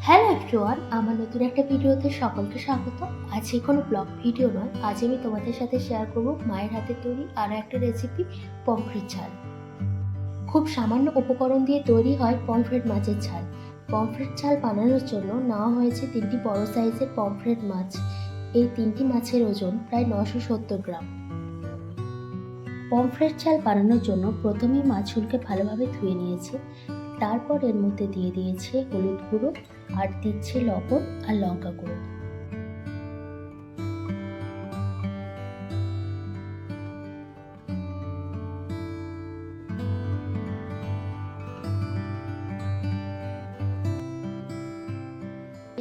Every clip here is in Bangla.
হ্যালো এভরিওয়ান, আমার নতুন একটা ভিডিওতে সকলকে স্বাগত। আজকে কোনো ব্লগ ভিডিও নয়, আজ আমি তোমাদের সাথে শেয়ার করব মায়ের হাতে তৈরি আরও একটা রেসিপি, পমফ্রেট ঝাল। খুব সামান্য উপকরণ দিয়ে তৈরি হয় পমফ্রেট মাছের ঝাল। পমফ্রেট ঝাল বানানোর জন্য নেওয়া হয়েছে 3টি বড় সাইজের পমফ্রেট মাছ। এই 3টি মাছের ওজন প্রায় 970 গ্রাম। পমফ্রেট ঝাল বানানোর জন্য প্রথমেই মাছগুলোকে ভালোভাবে ধুয়ে নিয়েছে, তারপর এর মধ্যে দিয়ে দিয়েছে হলুদ গুঁড়ো আর দিচ্ছে লবণ আর লঙ্কা গুঁড়ো।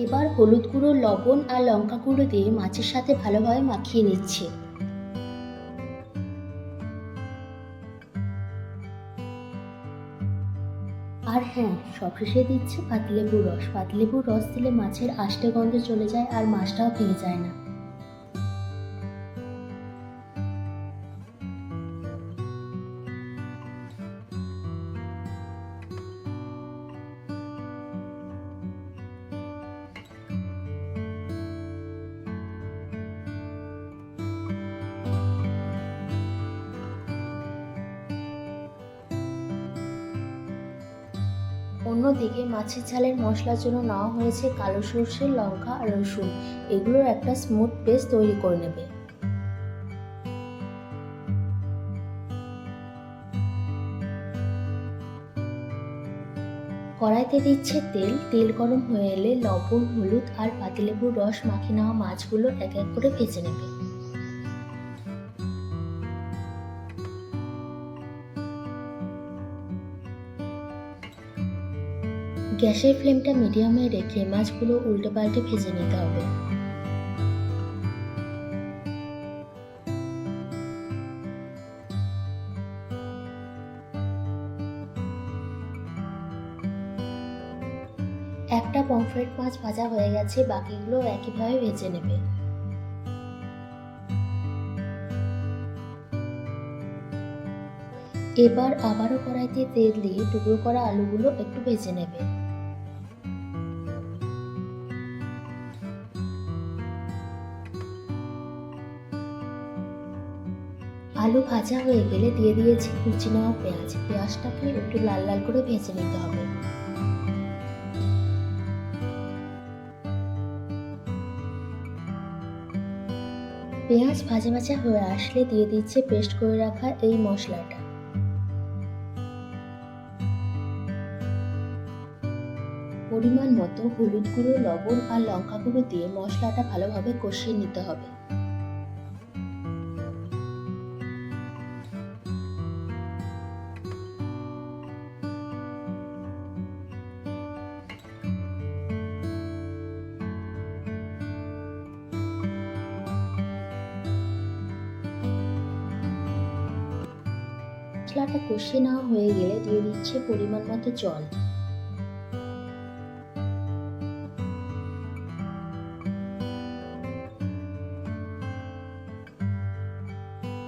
এবার হলুদ গুঁড়ো, লবণ আর লঙ্কা গুঁড়ো দিয়ে মাছের সাথে ভালোভাবে মাখিয়ে নিচ্ছে। আর হ্যাঁ, সবশেষে দিচ্ছে পাতিলেবুর রস। পাতিলেবুর রস দিলে মাছের আষ্টে গন্ধ চলে যায় আর মাছটাও ভেঙে যায় না। অন্যদিকে মাছের ঝালের মশলার জন্য নেওয়া হয়েছে কালো সরষে, লঙ্কা আর রসুন। এগুলোর একটা স্মুথ পেস্ট তৈরি করে নেবে। কড়াইতে দিচ্ছে তেল। তেল গরম হয়ে এলে লবণ, হলুদ আর পাতিলেবুর রস মাখিয়ে নেওয়া মাছগুলো এক এক করে ভেজে নেবে। গ্যাসের ফ্লেমটা মিডিয়ামে রেখে মাছগুলো উল্টে পাল্টে ভেজে নিতে হবে। একটা পমফ্রেট মাছ ভাজা হয়ে গেছে, বাকিগুলো একইভাবে ভেজে নেবে। এবার আবারও কড়াইতে তেল দিয়ে টুকরো করা আলুগুলো একটু ভেজে নেবে। আলু ভাজা হয়ে গেলে দিয়ে দিয়েছি কুচি নেওয়া পেঁয়াজ। পেঁয়াজটাকে একটু লাল লাল করে ভেজে নিতে হবে। পেঁয়াজ ভাজা ভাজা হয়ে আসলে দিয়ে দিচ্ছে পেস্ট করে রাখা এই মশলাটা। পরিমাণ মতো হলুদ গুঁড়ো, লবণ আর লঙ্কা গুঁড়ো দিয়ে মশলাটা ভালোভাবে কষিয়ে নিতে হবে। মশলাটা কষিয়ে নেওয়া হয়ে গেলে দিয়ে দিচ্ছে পরিমাণ মতো জল।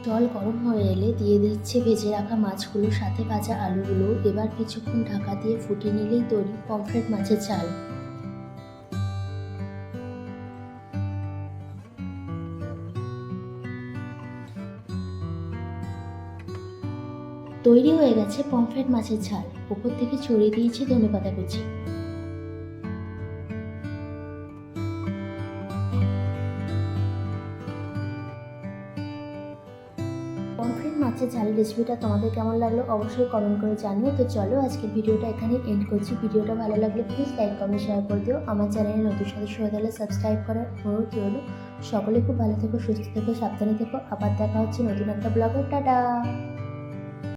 জল গরম হয়ে এলে দিয়ে দিচ্ছে ভেজে রাখা মাছগুলোর সাথে ভাজা আলুগুলো। এবার কিছুক্ষণ ঢাকা দিয়ে ফুটিয়ে নিলেই তৈরি পমফ্রেট মাছের ঝাল। তৈরি হয়ে গেছে পমফ্রেট মাছের ঝাল। উপর থেকে ছড়িয়ে দিয়েছি ধনেপাতা কুচি। পমফ্রেট মাছের ঝালের রেসিপিটা তোমাদের কেমন লাগলো অবশ্যই কমেন্ট করে জানিও। তো চলো আজকের ভিডিওটা এখানে এন্ড করছি। ভিডিওটা ভালো লাগলে প্লিজ লাইক, কমেন্ট, শেয়ার করে দিও। আমার চ্যানেলে নতুন সদস্য হয়ে গেলে সাবস্ক্রাইব করার অনুরোধ রইল। সকলে খুব ভালো থেকো, সুস্থ থেকো, সাবধানে থেকো। আবার দেখা হচ্ছে নতুন একটা ব্লগে। টাটা।